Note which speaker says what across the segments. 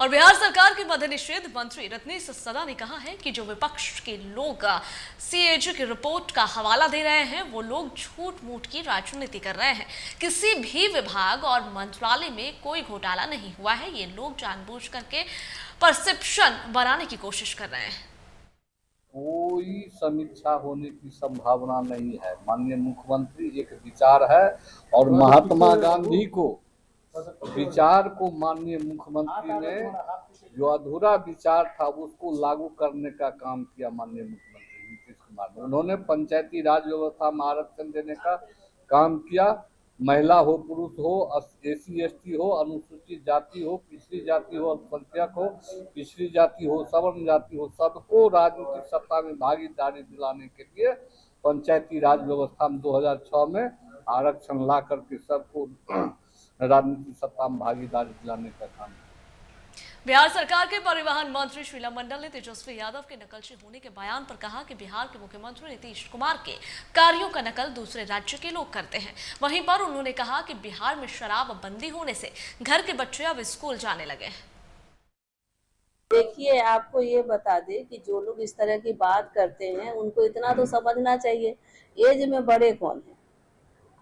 Speaker 1: और बिहार सरकार के मद्य निषेध मंत्री रत्नेश सदा ने कहा है कि जो विपक्ष के लोग सीएजी की रिपोर्ट का हवाला दे रहे हैं वो लोग झूठ मूठ की राजनीति कर रहे हैं। किसी भी विभाग और मंत्रालय में कोई घोटाला नहीं हुआ है। ये लोग जानबूझ करके परसेप्शन बनाने की कोशिश कर रहे हैं।
Speaker 2: कोई समीक्षा होने की संभावना नहीं है। माननीय मुख्यमंत्री एक विचार है और महात्मा गांधी को विचार को माननीय मुख्यमंत्री ने जो अधूरा विचार था उसको लागू करने का काम किया। माननीय मुख्यमंत्री नीतीश कुमार ने उन्होंने पंचायती राज व्यवस्था में आरक्षण देने का काम किया। महिला हो, पुरुष हो, एसी एसटी हो, अनुसूचित जाति हो, पिछड़ी जाति हो, अल्पसंख्यक हो, पिछड़ी जाति हो, सवर्ण जाति हो, सबको राजनीतिक सत्ता में भागीदारी दिलाने के लिए पंचायती राज व्यवस्था में 2006 में आरक्षण ला करके सबको राजनीतिक सत्ता में भागीदारी दिलाने का काम।
Speaker 1: बिहार सरकार के परिवहन मंत्री शीला मंडल ने तेजस्वी यादव के नकलची होने के बयान पर कहा कि बिहार के मुख्यमंत्री नीतीश कुमार के कार्यों का नकल दूसरे राज्य के लोग करते हैं। वहीं पर उन्होंने कहा कि बिहार में शराब बंदी होने से घर के बच्चे अब स्कूल जाने लगे हैं।
Speaker 3: देखिए, आपको ये बता दें कि जो लोग इस तरह की बात करते हैं उनको इतना तो समझना चाहिए एज में बड़े कौन है।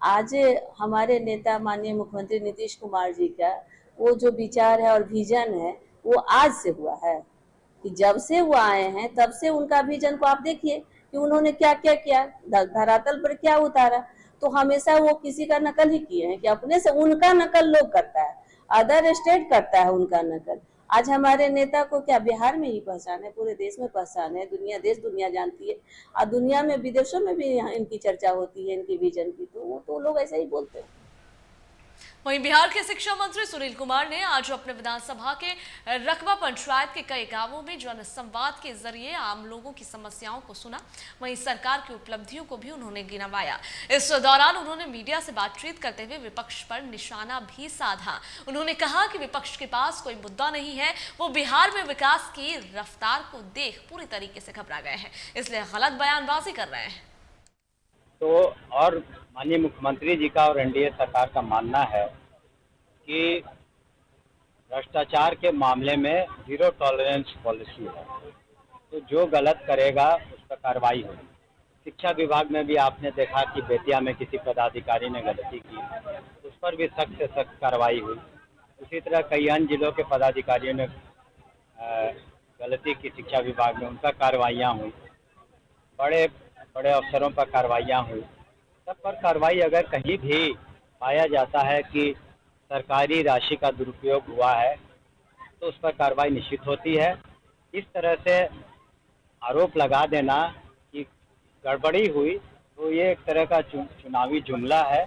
Speaker 3: आज हमारे नेता माननीय मुख्यमंत्री नीतीश कुमार जी का वो जो विचार है और विजन है वो आज से हुआ है कि जब से वो आए हैं तब से उनका विजन को आप देखिए कि उन्होंने क्या क्या किया, धरातल पर क्या उतारा। तो हमेशा वो किसी का नकल ही किए हैं कि अपने से उनका नकल लोग करता है, अदर स्टेट करता है उनका नकल। आज हमारे नेता को क्या बिहार में ही पहचान है, पूरे देश में पहचान है, देश दुनिया जानती है और दुनिया में विदेशों में भी इनकी चर्चा होती है, इनकी विजन की। तो वो तो लोग ऐसे ही बोलते हैं।
Speaker 1: वहीं बिहार के शिक्षा मंत्री सुनील कुमार ने आज अपने विधानसभा के रकबा पंचायत के कई गांवों में जनसंवाद के जरिए आम लोगों की समस्याओं को सुना। वहीं सरकार की उपलब्धियों को भी उन्होंने गिनवाया। इस दौरान उन्होंने मीडिया से बातचीत करते हुए विपक्ष पर निशाना भी साधा। उन्होंने कहा कि विपक्ष के पास कोई मुद्दा नहीं है, वो बिहार में विकास की रफ्तार को देख पूरी तरीके से घबरा गए हैं, इसलिए गलत बयानबाजी कर रहे हैं।
Speaker 4: तो और माननीय मुख्यमंत्री जी का और एनडीए सरकार का मानना है कि भ्रष्टाचार के मामले में जीरो टॉलरेंस पॉलिसी है। तो जो गलत करेगा उस पर कार्रवाई होगी। शिक्षा विभाग में भी आपने देखा कि बेतिया में किसी पदाधिकारी ने गलती की, उस पर भी सख्त से सख्त कार्रवाई हुई। उसी तरह कई अन्य जिलों के पदाधिकारियों ने गलती की शिक्षा विभाग में, उनका कार्रवाइयाँ हुई। बड़े बड़े अफसरों पर कार्रवाइयाँ हुई। सब पर कार्रवाई अगर कहीं भी पाया जाता है कि सरकारी राशि का दुरुपयोग हुआ है तो उस पर कार्रवाई निश्चित होती है। इस तरह से आरोप लगा देना कि गड़बड़ी हुई तो ये एक तरह का चुनावी जुमला है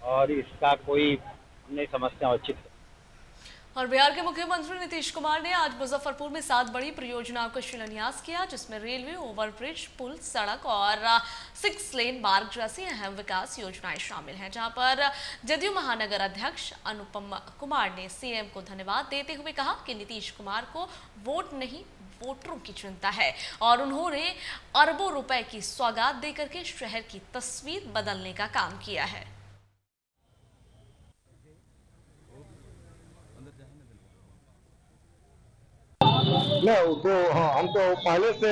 Speaker 4: और इसका कोई नहीं समझते उचित है।
Speaker 1: और बिहार के मुख्यमंत्री नीतीश कुमार ने आज मुजफ्फरपुर में 7 बड़ी परियोजनाओं का शिलान्यास किया, जिसमें रेलवे, ओवरब्रिज, पुल, सड़क और 6 लेन मार्ग जैसी अहम विकास योजनाएं शामिल हैं। जहां पर जदयू महानगर अध्यक्ष अनुपम कुमार ने सीएम को धन्यवाद देते हुए कहा कि नीतीश कुमार को वोट नहीं वोटरों की चिंता है और उन्होंने अरबों रुपए की सौगात देकर के शहर की तस्वीर बदलने का काम किया है।
Speaker 5: नहीं तो हम तो पहले से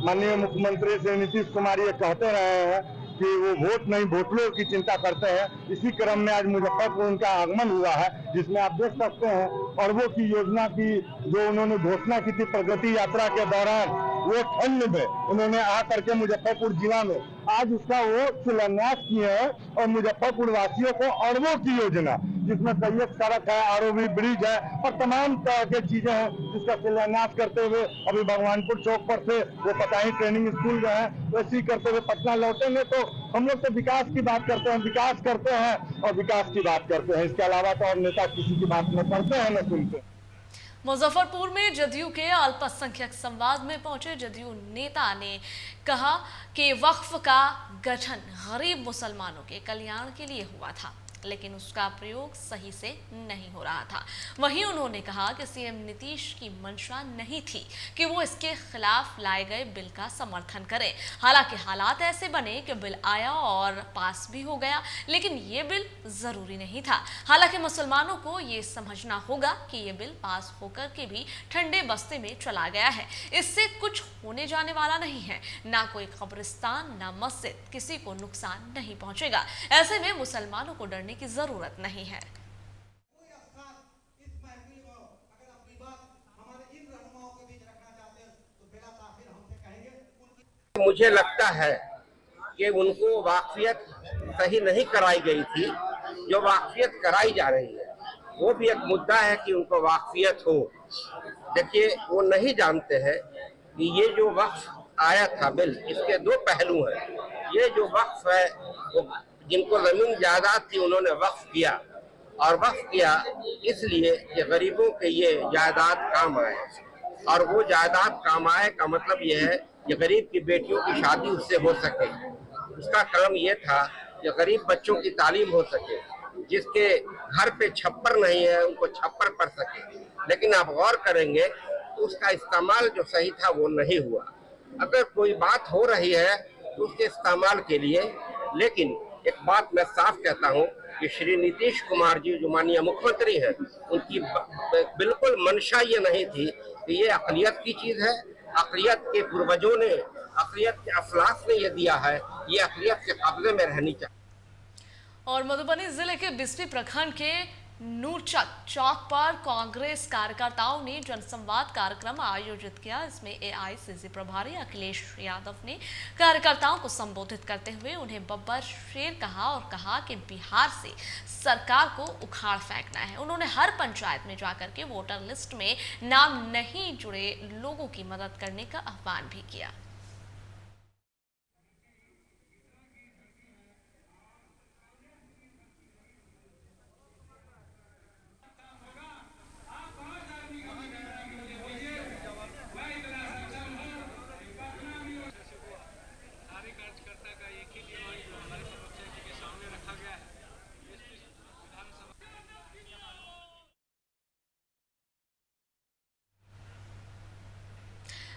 Speaker 5: माननीय मुख्यमंत्री से नीतीश कुमार ये कहते रहे हैं कि वो वोट नहीं वोटरों की चिंता करते हैं। इसी क्रम में आज मुजफ्फरपुर उनका आगमन हुआ है, जिसमें आप देख सकते हैं अरबों की योजना की जो उन्होंने घोषणा की थी प्रगति यात्रा के दौरान, वो ठंड में उन्होंने आकर के मुजफ्फरपुर जिला में आज उसका वो शिलान्यास किए हैं। और मुजफ्फरपुर वासियों को अरबों की योजना, जिसमें कई एक सड़क है, आरओबी ब्रिज है और तमाम तरह की चीजें हैं, जिसका शिलान्यास करते हुए अभी भगवानपुर चौक पर से वो पताही ट्रेनिंग स्कूल गए हैं, वैसे ही करते हुए पटना लौटेंगे। तो हम लोग तो विकास की बात करते हैं, विकास करते हैं और विकास की बात करते हैं। इसके अलावा तो और नेता किसी की बात न करते हैं न सुनते।
Speaker 1: मुजफ्फरपुर में जदयू के अल्पसंख्यक संवाद में पहुंचे जदयू नेता ने कहा कि वक्फ का गठन गरीब मुसलमानों के कल्याण के लिए हुआ था, लेकिन उसका प्रयोग सही से नहीं हो रहा था। वहीं उन्होंने कहा कि सीएम नीतीश की मंशा नहीं थी कि वो इसके खिलाफ लाए गए बिल का समर्थन करें। हालांकि हालात ऐसे बने कि बिल आया और पास भी हो गया, लेकिन ये बिल जरूरी नहीं था। हालांकि मुसलमानों को ये समझना होगा कि ये बिल पास होकर के भी ठंडे बस्ते में चला गया है। इससे कुछ होने जाने वाला नहीं है, ना कोई कब्रिस्तान ना मस्जिद, किसी को नुकसान नहीं पहुंचेगा। ऐसे में मुसलमानों को डरने की जरूरत नहीं है।
Speaker 6: मुझे लगता है कि उनको वाकफियत सही नहीं कराई गई थी। जो वाकफियत कराई जा रही है वो भी एक मुद्दा है कि उनको वाकफियत हो। देखिए, वो नहीं जानते हैं कि ये जो वक्फ आया था बिल, इसके दो पहलू हैं। ये जो वक्फ है, वो जिनको जमीन जायदाद थी उन्होंने वक्फ किया, और वक्फ किया इसलिए कि गरीबों के ये जायदाद काम आए। और वो जायदाद काम आए का मतलब ये है कि गरीब की बेटियों की शादी उससे हो सके। उसका काम ये था कि गरीब बच्चों की तालीम हो सके, जिसके घर पे छप्पर नहीं है उनको छप्पर पड़ सके। लेकिन आप गौर करेंगे तो उसका इस्तेमाल जो सही था वो नहीं हुआ। अगर कोई बात हो रही है तो उसके इस्तेमाल के लिए, लेकिन एक बात मैं साफ कहता हूँ कि श्री नीतीश कुमार जी जो माननीय मुख्यमंत्री हैं, उनकी बिल्कुल मंशा ये नहीं थी कि ये अक़लियत की चीज़ है। अक़लियत के पूर्वजों ने, अक़लियत के अफलास ने ये दिया है, ये अक़लियत के कब्जे में रहनी चाहिए।
Speaker 1: और मधुबनी जिले के बिस्फी प्रखंड के नूरचक चौक पर कांग्रेस कार्यकर्ताओं ने जनसंवाद कार्यक्रम आयोजित किया। इसमें एआईसीसी प्रभारी अखिलेश यादव ने कार्यकर्ताओं को संबोधित करते हुए उन्हें बब्बर शेर कहा और कहा कि बिहार से सरकार को उखाड़ फेंकना है। उन्होंने हर पंचायत में जाकर के वोटर लिस्ट में नाम नहीं जुड़े लोगों की मदद करने का आह्वान भी किया।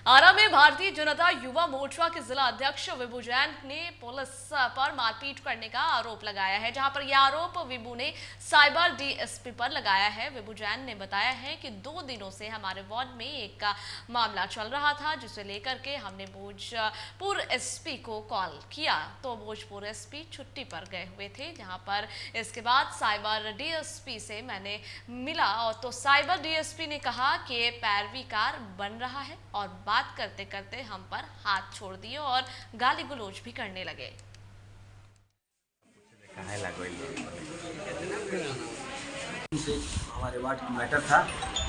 Speaker 1: आरा में भारतीय जनता युवा मोर्चा के जिला अध्यक्ष विभू जैन ने पुलिस पर मारपीट करने का आरोप लगाया है, जहां पर यह आरोप विभू ने साइबर डीएसपी पर लगाया है। विभू जैन ने बताया है कि 2 दिनों से हमारे वार्ड में एक मामला चल रहा था, जिसे लेकर के हमने भोजपुर एसपी को कॉल किया तो भोजपुर एसपी छुट्टी पर गए हुए थे। जहां पर इसके बाद साइबर डीएसपी से मैंने मिला और तो साइबर डीएसपी ने कहा कि पैरवीकार बन रहा है, और बात करते करते हम पर हाथ छोड़ दिए और गाली गलौज भी करने लगे।
Speaker 7: हमारे वार्ड की मैटर था,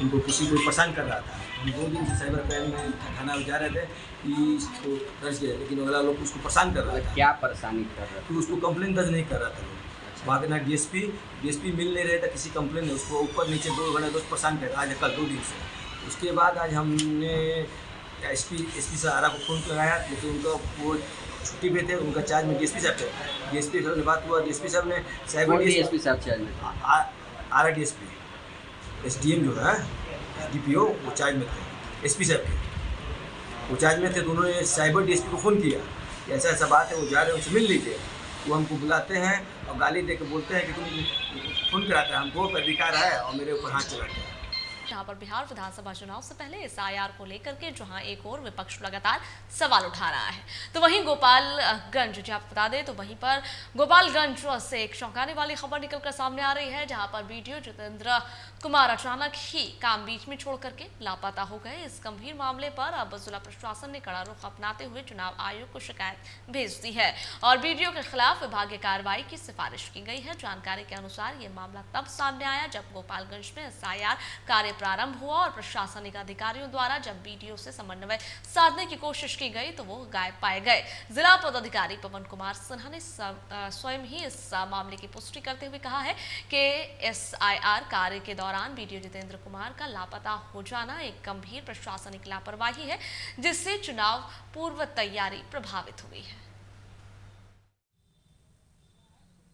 Speaker 7: इनको किसी को परेशान कर रहा था। हम 2 दिन से साइबर क्राइम में थाना जा रहे थे कि इसको दर्ज किया, लेकिन अगला लोग उसको परेशान कर रहा था।
Speaker 8: क्या परेशानी कर रहा था?
Speaker 7: तो उसको कंप्लेन दर्ज नहीं कर रहा था लोग। वहाँ के ना डीएसपी मिल नहीं रहे थे, किसी कंप्लेन नहीं, उसको ऊपर नीचे 2 घंटे रोज परेशान कर आज कल 2 दिन से। उसके बाद आज हमने एसपी सहारा को फ़ोन लगाया, लेकिन उनका वो छुट्टी पे थे, उनका चार्ज में डीएसपी साहब थे। डीएसपी साहब ने बात हुआ, डीएसपी साहब ने
Speaker 8: डीएसपी साहब चार्ज में
Speaker 7: आरा डीएसपी एसडीएम जो है डीपीओ वो चार्ज में थे, एसपी साहब के वो चार्ज में थे। तो उन्होंने साइबर डीएसपी को फ़ोन किया कि ऐसा ऐसा बात है, वो जा रहे हैं, उनसे मिल लीजिए। वो हमको बुलाते हैं और गाली दे के बोलते हैं कि तुम फ़ोन कराते हैं हमको, पर बेकार है, और मेरे ऊपर हाथ चलाते हैं।
Speaker 1: जहां पर बिहार विधानसभा चुनाव से पहले एसआईआर को लेकर के जहां एक और विपक्ष लगातार सवाल उठा रहा है, तो वहीं गोपालगंज, जो आप बता दें तो वहीं पर गोपालगंज से एक चौंकाने वाली खबर निकलकर सामने आ रही है, जहां पर बीडीओ जितेंद्र कुमार अचानक ही काम बीच में छोड़ करके लापता हो गए। इस गंभीर मामले पर अब जिला प्रशासन ने कड़ा रुख अपनाते हुए चुनाव आयोग को शिकायत भेज दी है और बीडीओ के खिलाफ विभागीय कार्रवाई की सिफारिश की गई है। जानकारी के अनुसार ये मामला तब सामने आया जब गोपालगंज में एसआईआर कार्य प्रारंभ हुआ और प्रशासनिक अधिकारियों द्वारा जब बीडीओ से समन्वय साधने की कोशिश की गई तो वो गायब पाए गए। जिला पदाधिकारी पवन कुमार सिन्हा ने स्वयं ही इस मामले की पुष्टि करते हुए कहा है कि एसआईआर कार्य के दौरान बीडीओ जितेंद्र कुमार का लापता हो जाना एक गंभीर प्रशासनिक लापरवाही है, जिससे चुनाव पूर्व तैयारी प्रभावित हुई है।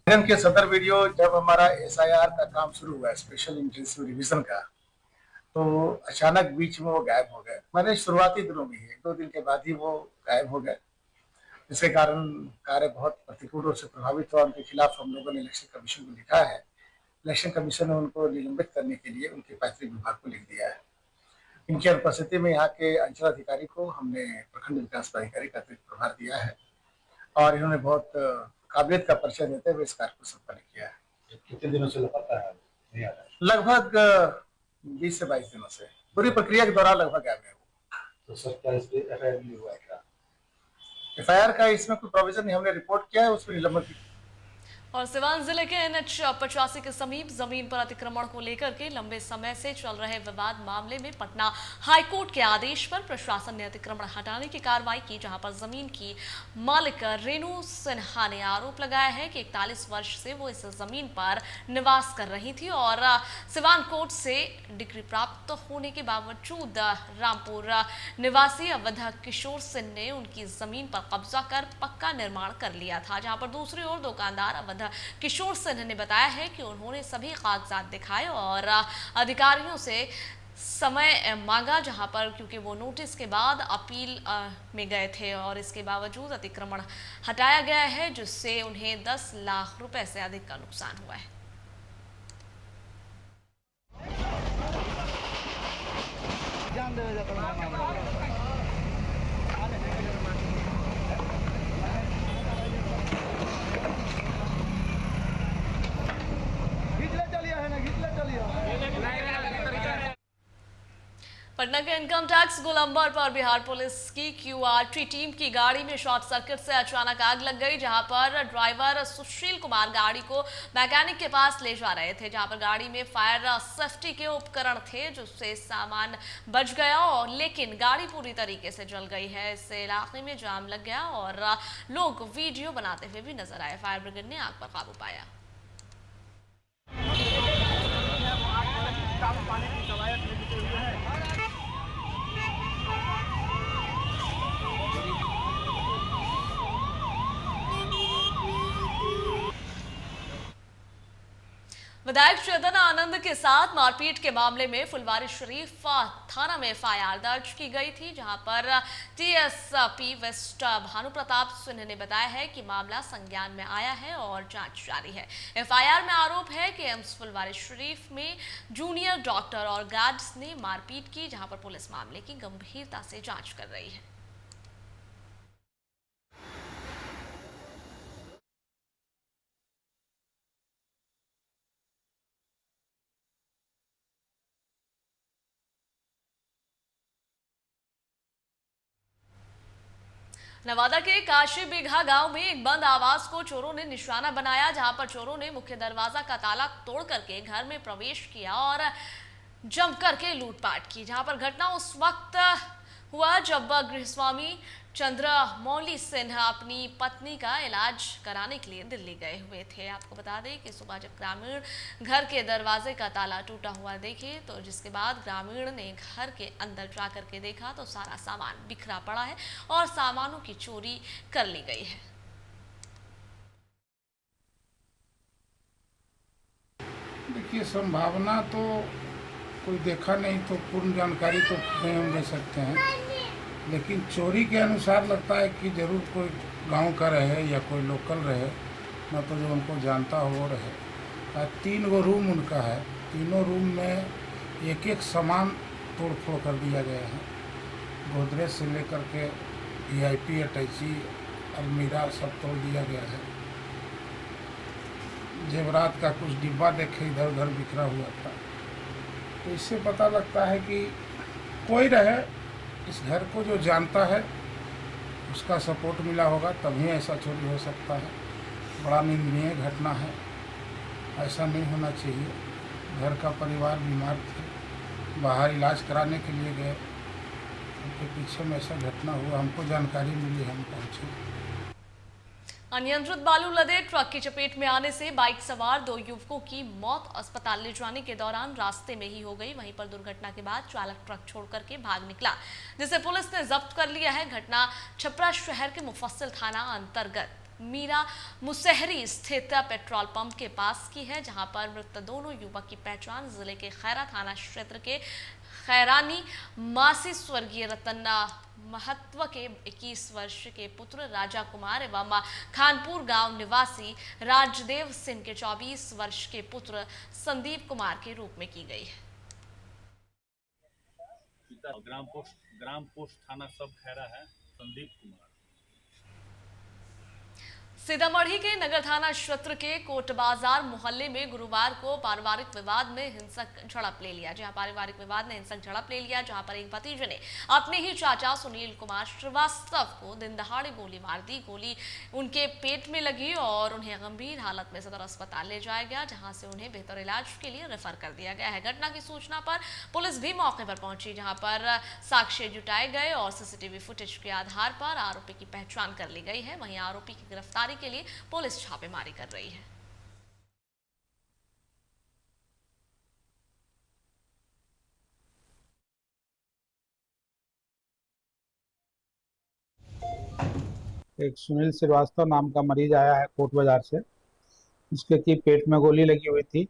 Speaker 9: के सदर वीडियो जब हमारा एसआईआर का काम शुरू हुआ, स्पेशल इंटेंसिव रिवीजन का, तो अचानक बीच में वो गायब हो गए। मैंने शुरुआती दिनों में ही 1-2 दिन के बाद ही वो गायब हो गए, जिसके कारण कार्य बहुत प्रतिकूल रूप से प्रभावित हुआ। उनके खिलाफ हम लोगों ने इलेक्शन कमीशन को लिखा है। इलेक्शन कमीशन ने उनको निलंबित करने के लिए उनके पैतृक विभाग को लिख दिया है। इनकी अनुपस्थिति में यहाँ के अंचल अधिकारी को हमने प्रखंड विकास पदाधिकारी का अतिरिक्त प्रभार दिया है और इन्होंने बहुत काबिलियत का परिचय देते हुए इस कार्य को संपन्न किया है।
Speaker 5: कितने दिनों से लापता है? नहीं आ रहा है।
Speaker 9: लगभग 20 से 22 दिनों से पूरी प्रक्रिया के दौरान लगभग गायब है वो।
Speaker 5: तो सर इस पे एफआईआर नहीं हुआ है क्या?
Speaker 9: एफआईआर का इसमें कोई प्रोविजन नहीं हमने रिपोर्ट किया है, उसमें निलंबन।
Speaker 1: और सिवान जिले के NH 85 के समीप जमीन पर अतिक्रमण को लेकर के लंबे समय से चल रहे विवाद मामले में पटना हाईकोर्ट के आदेश पर प्रशासन ने अतिक्रमण हटाने की कार्रवाई की, जहां पर जमीन की मालिक रेणु सिन्हा ने आरोप लगाया है कि 41 वर्ष से वो इस जमीन पर निवास कर रही थी और सिवान कोर्ट से डिग्री प्राप्त होने के बावजूद रामपुर निवासी अवध किशोर सिंह ने उनकी जमीन पर कब्जा कर पक्का निर्माण कर लिया था। जहां पर दूसरी ओर दुकानदार अवध किशोर सिंह ने बताया है कि उन्होंने सभी कागजात दिखाए और अधिकारियों से समय मांगा, जहां पर क्योंकि वो नोटिस के बाद अपील में गए थे और इसके बावजूद अतिक्रमण हटाया गया है, जिससे उन्हें 10 लाख रुपए से अधिक का नुकसान हुआ है। पटना के इनकम टैक्स गोलंबर पर बिहार पुलिस की QRT टीम की गाड़ी में शॉर्ट सर्किट से अचानक आग लग गई, जहां पर ड्राइवर सुशील कुमार गाड़ी को मैकेनिक के पास ले जा रहे थे, जहां पर गाड़ी में फायर सेफ्टी के उपकरण थे जिससे सामान बच गया और लेकिन गाड़ी पूरी तरीके से जल गई है। इससे इलाके में जाम लग गया और लोग वीडियो बनाते हुए भी नजर आए। फायर ब्रिगेड ने आग पर काबू पाया। विधायक चेतन आनंद के साथ मारपीट के मामले में फुलवारीशरीफ थाना में FIR दर्ज की गई थी, जहां पर TSP वेस्ट भानु प्रताप सिंह ने बताया है कि मामला संज्ञान में आया है और जांच जारी है। FIR में आरोप है कि एम्स फुलवारीशरीफ में जूनियर डॉक्टर और गार्ड्स ने मारपीट की, जहां पर पुलिस मामले की गंभीरता से जांच कर रही है। नवादा के काशी बिघा गांव में एक बंद आवास को चोरों ने निशाना बनाया, जहां पर चोरों ने मुख्य दरवाजा का ताला तोड़ करके घर में प्रवेश किया और जम करके लूटपाट की। जहां पर घटना उस वक्त हुआ जब गृहस्वामी चंद्रमौली सिन्हा अपनी पत्नी का इलाज कराने के लिए दिल्ली गए हुए थे। आपको बता दें कि सुबह जब ग्रामीण घर के दरवाजे का ताला टूटा हुआ देखे तो जिसके बाद ग्रामीण ने घर के अंदर जा करके देखा तो सारा सामान बिखरा पड़ा है और सामानों की चोरी कर ली गई है।
Speaker 10: देखिए, संभावना तो कोई देखा नहीं तो पूर्ण जानकारी तो नहीं हम दे सकते हैं, लेकिन चोरी के अनुसार लगता है कि जरूर कोई गांव का रहे या कोई लोकल रहे, न तो जो उनको जानता हो वो रहे। 3 गो रूम उनका है, तीनों रूम में एक एक सामान तोड़ फोड़ कर दिया गया है। गोदरेज से लेकर के VIP अटैची अलमीरा सब तोड़ दिया गया है। जेवरात का कुछ डिब्बा देखे इधर उधर बिखरा हुआ था, तो इससे पता लगता है कि कोई रहे इस घर को जो जानता है उसका सपोर्ट मिला होगा तभी ऐसा चोरी हो सकता है। बड़ा निंदनीय घटना है, ऐसा नहीं होना चाहिए। घर का परिवार बीमार थे, बाहर इलाज कराने के लिए गए, उनके पीछे में ऐसा घटना हुआ। हमको जानकारी मिली, हम पहुँचे।
Speaker 1: अनियंत्रित बालू लदे ट्रक की चपेट में आने से बाइक सवार 2 युवकों की मौत अस्पताल ले जाने के दौरान रास्ते में ही हो गई। वहीं पर दुर्घटना के बाद चालक ट्रक छोड़ करके भाग निकला, जिसे पुलिस ने जब्त कर लिया है। घटना छपरा शहर के मुफस्सिल थाना अंतर्गत मीरा मुसहरी स्थित पेट्रोल पंप के पास की है, जहां पर मृत दोनों युवक की पहचान जिले के खैरा थाना क्षेत्र के खैरानी मासी स्वर्गीय रतन महत्व के 21 वर्ष के पुत्र राजा कुमार एवं खानपुर गांव निवासी राजदेव सिंह के 24 वर्ष के पुत्र संदीप कुमार के रूप में की गई है।
Speaker 11: ग्राम पोस्ट थाना सब खैरा है संदीप कुमार।
Speaker 1: सीतामढ़ी के नगर थाना क्षेत्र के कोट बाजार मोहल्ले में गुरुवार को पारिवारिक विवाद में हिंसक झड़प ले लिया। जहां पर एक भतीजे ने अपने ही चाचा सुनील कुमार श्रीवास्तव को दिन दहाड़े गोली मार दी। गोली उनके पेट में लगी और उन्हें गंभीर हालत में सदर अस्पताल ले जाया गया, जहां से उन्हें बेहतर इलाज के लिए रेफर कर दिया गया है। घटना की सूचना पर पुलिस भी मौके पर पहुंची, जहां पर साक्ष्य जुटाए गए और सीसीटीवी फुटेज के आधार पर आरोपी की पहचान कर ली गई है। वहीं आरोपी की गिरफ्तारी के लिए पुलिस छापेमारी कर रही है।
Speaker 10: एक सुनील श्रीवास्तव नाम का मरीज आया है कोट बाजार से। उसके की पेट में गोली लगी हुई थी,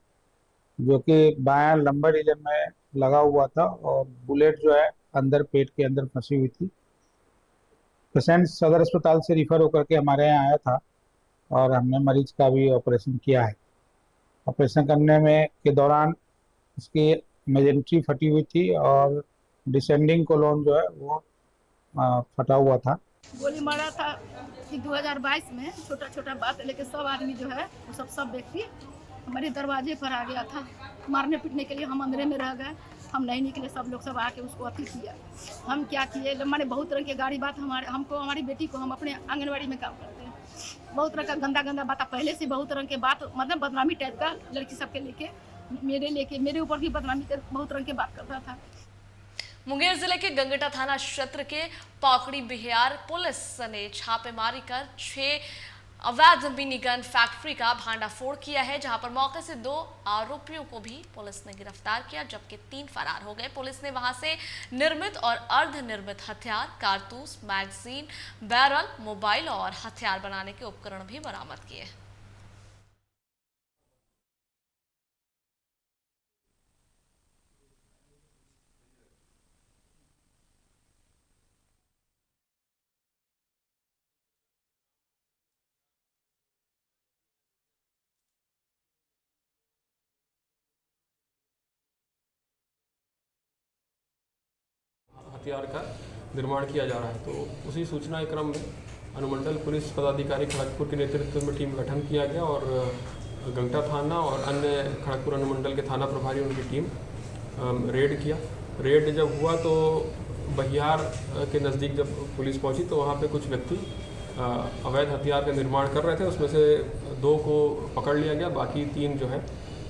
Speaker 10: जो कि बायां लंबर रीजन में लगा हुआ था और बुलेट जो है अंदर पेट के अंदर फंसी हुई थी। पेशेंट सदर अस्पताल से रिफर होकर के हमारे यहाँ आया था और हमने मरीज का भी ऑपरेशन किया है। ऑपरेशन करने में के दौरान उसकी मेजेंट्री फटी हुई थी और डिसेंडिंग कोलोन जो है वो फटा हुआ था।
Speaker 12: गोली मारा था कि 2022 में छोटा छोटा बात लेके सब आदमी जो है वो सब व्यक्ति हमारे दरवाजे पर आ गया था मारने पीटने के लिए। हम अंदर में रह गए, हम नहीं निकले। सब लोग सब आके उसको अति किया। हम क्या किए, मैंने बहुत तरह की गाड़ी बात हमको हमारी बेटी को, हम अपने आंगनबाड़ी में काम करते हैं, बहुत तरह का गंदा बात पहले से बहुत तरह के बात, मतलब बदनामी टाइप का लड़की सबके लेके मेरे ऊपर भी बदनामी बहुत तरह के बात करता था।
Speaker 1: मुंगेर जिले के गंगटा थाना क्षेत्र के पौकड़ी बिहार पुलिस ने छापेमारी कर 6 अवैध मिनी गन फैक्ट्री का भांडाफोड़ किया है, जहां पर मौके से 2 आरोपियों को भी पुलिस ने गिरफ्तार किया, जबकि 3 फरार हो गए। पुलिस ने वहां से निर्मित और अर्धनिर्मित हथियार, कारतूस, मैगजीन, बैरल, मोबाइल और हथियार बनाने के उपकरण भी बरामद किए।
Speaker 13: हथियार का निर्माण किया जा रहा है, तो उसी सूचना के क्रम में अनुमंडल पुलिस पदाधिकारी खड़गपुर के नेतृत्व में टीम गठन किया गया और गंगटा थाना और अन्य खड़गपुर अनुमंडल के थाना प्रभारी उनकी टीम रेड किया। रेड जब हुआ तो बहियार के नज़दीक जब पुलिस पहुंची तो वहां पे कुछ व्यक्ति अवैध हथियार का निर्माण कर रहे थे। उसमें से 2 को पकड़ लिया गया, बाकी 3 जो है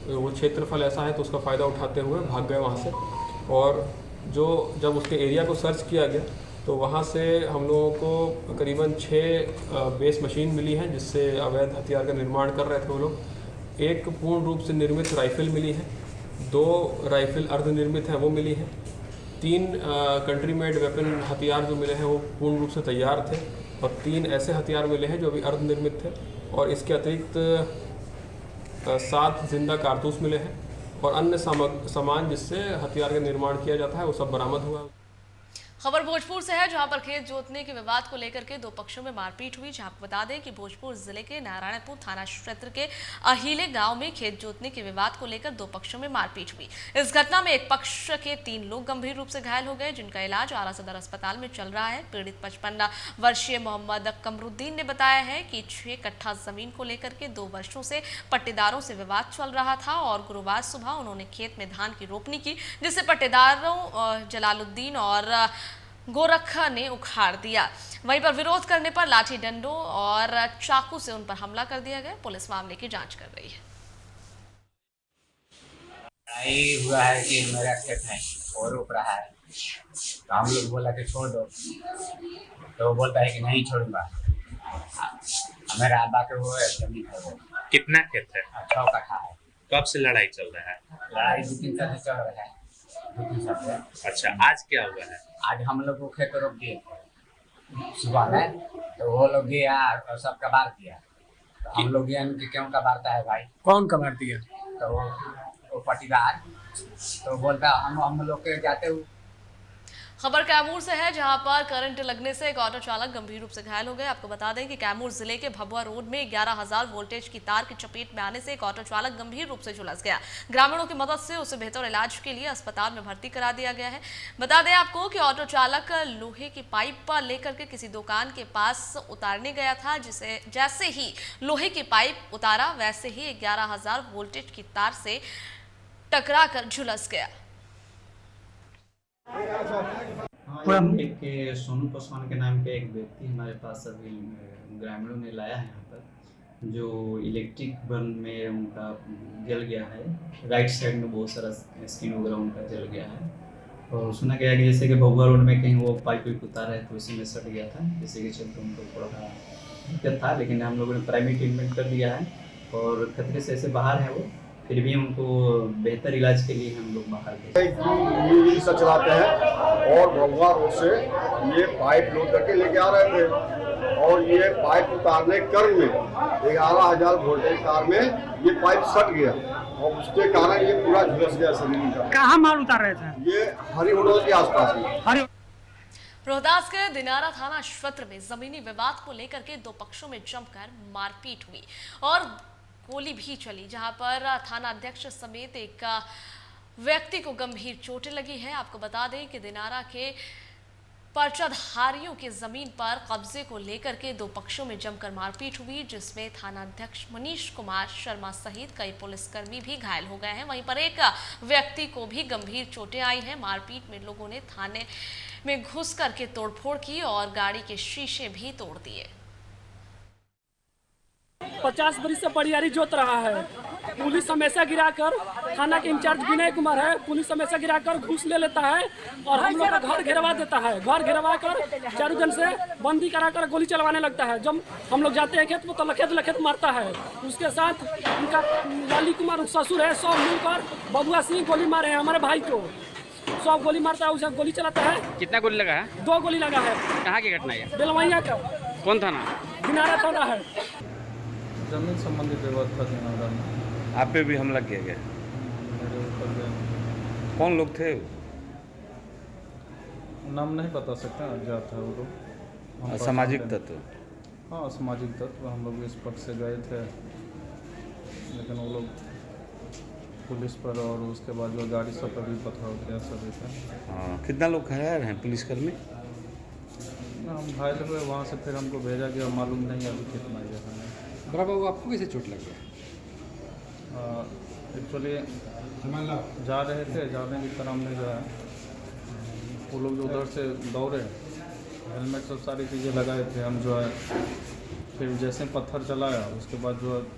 Speaker 13: वो क्षेत्रफल ऐसा है तो उसका फ़ायदा उठाते हुए भाग गए वहाँ से। और जब उसके एरिया को सर्च किया गया तो वहाँ से हम लोगों को करीबन 6 बेस मशीन मिली हैं, जिससे अवैध हथियार का निर्माण कर रहे थे वो लोग। 1 पूर्ण रूप से निर्मित राइफल मिली है, 2 राइफल अर्धनिर्मित हैं वो मिली है, 3 कंट्री मेड वेपन हथियार जो मिले हैं वो पूर्ण रूप से तैयार थे और 3 ऐसे हथियार मिले हैं जो अभी अर्धनिर्मित थे। और इसके अतिरिक्त 7 जिंदा कारतूस मिले हैं और अन्य सामान जिससे हथियार का निर्माण किया जाता है वो सब बरामद हुआ।
Speaker 1: खबर भोजपुर से है, जहां पर खेत जोतने के विवाद को लेकर के 2 पक्षों में मारपीट हुई। जहां बता दें कि भोजपुर जिले के नारायणपुर थाना क्षेत्र के अहीले गांव में खेत जोतने के विवाद को लेकर 2 पक्षों में मारपीट हुई। इस घटना में एक पक्ष के 3 लोग गंभीर रूप से घायल हो गए, जिनका इलाज आला सदर अस्पताल में चल रहा है। पीड़ित 55 वर्षीय मोहम्मद कमरुद्दीन ने बताया है कि 6 कट्ठा जमीन को लेकर के 2 वर्षों से पट्टेदारों से विवाद चल रहा था और गुरुवार सुबह उन्होंने खेत में धान की रोपनी की, जिससे पट्टेदारों जलालुद्दीन और गोरखा ने उखाड़ दिया। वहीं पर विरोध करने पर लाठी डंडों और चाकू से उन पर हमला कर दिया गया। पुलिस मामले की जांच कर रही है।
Speaker 14: हुआ है कि मेरा खेत है और रोक रहा है, तो हम लोग बोला कि छोड़ दो, तो वो बोलता है कि नहीं छोड़ूंगा। मेरा आबा के वो जमीन है। वो
Speaker 11: कितना खेत है?
Speaker 14: 6 कट्ठा है।
Speaker 11: कब से लड़ाई चल रहा है?
Speaker 14: लड़ाई 2-3 साल से चल रहा है। 2-3 साल से।
Speaker 11: अच्छा, आज क्या हुआ है?
Speaker 14: आज हम लोग को खेत रोक दिए थे, सुबह में, तो वो लोग गया और सब कबार दिया। तो हम लोग गए कि क्यों कबारता है भाई?
Speaker 7: कौन कबार दिया?
Speaker 14: तो वो पटीदार तो बोलता हम लोग के जाते हुए।
Speaker 1: खबर कैमूर से है, जहां पर करंट लगने से एक ऑटो चालक गंभीर रूप से घायल हो गए। आपको बता दें कि कैमूर जिले के भभुआ रोड में 11,000 वोल्टेज की तार की चपेट में आने से एक ऑटो चालक गंभीर रूप से झुलस गया। ग्रामीणों की मदद से उसे बेहतर इलाज के लिए अस्पताल में भर्ती करा दिया गया है। बता दें आपको कि ऑटो चालक लोहे की पाइप लेकर के किसी दुकान के पास उतारने गया था, जिसे जैसे ही लोहे की पाइप उतारा वैसे ही 11,000 वोल्टेज की तार से टकरा कर झुलस गया।
Speaker 15: एक सोनू पासवान के नाम के एक व्यक्ति हमारे पास अभी ग्रामीणों ने लाया है यहाँ पर, जो इलेक्ट्रिक बर्न में उनका जल गया है। राइट साइड में बहुत सारा स्किन वगैरह उनका जल गया है। और सुना गया कि जैसे कि भभुआ रोड में कहीं वो पाइप उतारा है तो उसी में सट गया था, जिससे कि चलते उनको थोड़ा सा दिक्कत था। लेकिन हम लोगों ने प्राइमरी ट्रीटमेंट कर दिया है और खतरे से ऐसे बाहर है वो, फिर भी उनको बेहतर इलाज के लिए हम लोग बाहर
Speaker 5: ये रिक्शा चलाते हैं और भभुआ रोड से ये पाइप लोड करके लेके आ रहे थे और ये पाइप उतारने क्रम में 11,000 वोल्टेज तार में ये पाइप सट गया और उसके कारण ये पूरा झुलस गया शरीर का।
Speaker 7: कहाँ माल उतार रहे थे?
Speaker 5: ये हरी होटल के आसपास में।
Speaker 1: रोहतास के दिनारा थाना क्षेत्र में जमीनी विवाद को लेकर के दो पक्षों में जमकर मारपीट हुई और गोली भी चली, जहां पर थाना अध्यक्ष समेत एक व्यक्ति को गंभीर चोटें लगी है। आपको बता दें कि दिनारा के पर्चाधारियों की जमीन पर कब्जे को लेकर के दो पक्षों में जमकर मारपीट हुई, जिसमें थाना अध्यक्ष मनीष कुमार शर्मा सहित कई पुलिसकर्मी भी घायल हो गए हैं। वहीं पर एक व्यक्ति को भी गंभीर चोटें आई हैं। मारपीट में लोगों ने थाने में घुस करके तोड़फोड़ की और गाड़ी के शीशे भी तोड़ दिए।
Speaker 7: 50 बरस से बरियारी जोत रहा है। पुलिस हमेशा गिराकर, थाना के इंचार्ज विनय कुमार है, पुलिस हमेशा गिराकर घूस ले लेता है और हम लोग का घर घेरवा देता है। घर घेरवा कर चारों जन से बंदी कराकर गोली चलवाने लगता है। जब हम लोग जाते हैं खेत में तो लखेत मारता है। उसके साथ उनका लाली कुमार ससुर है, सब मिलकर बबुआ सिंह गोली मारे हैं हमारे भाई को। सब गोली मारता है, उसे गोली चलाता है।
Speaker 16: कितना गोली लगा है?
Speaker 7: 2 गोली लगा है।
Speaker 16: कहाँ की घटना है?
Speaker 7: बेलवैया का।
Speaker 16: कौन थाना?
Speaker 7: दिनारा थाना है।
Speaker 13: जमीन संबंधित विवाद था दिनारा में।
Speaker 16: आप पे भी हमला किया गया?
Speaker 13: मेरे ऊपर
Speaker 16: कौन लोग थे?
Speaker 13: नाम नहीं बता सकते, अज्ञात है वो लोग।
Speaker 16: असामाजिक तत्व?
Speaker 13: हाँ, असामाजिक तत्व। हम लोग इस पक्ष से गए थे, लेकिन वो लोग पुलिस पर और उसके बाद जो गाड़ी सब पर भी पथराव किया सभी पे।
Speaker 16: हाँ, कितना लोग घायल हैं पुलिसकर्मी?
Speaker 13: हम घायल हुए, वहाँ से फिर हमको भेजा गया, मालूम नहीं अभी कितना ये है।
Speaker 17: बड़ा बाबू, आपको कैसे चोट लग गया?
Speaker 13: एक्चुअली जा रहे थे, जाने की तरह हमने जो है वो लोग जो उधर से दौड़े, हेलमेट सब सारी चीज़ें लगाए थे हम जो है, फिर जैसे पत्थर चलाया उसके बाद जो है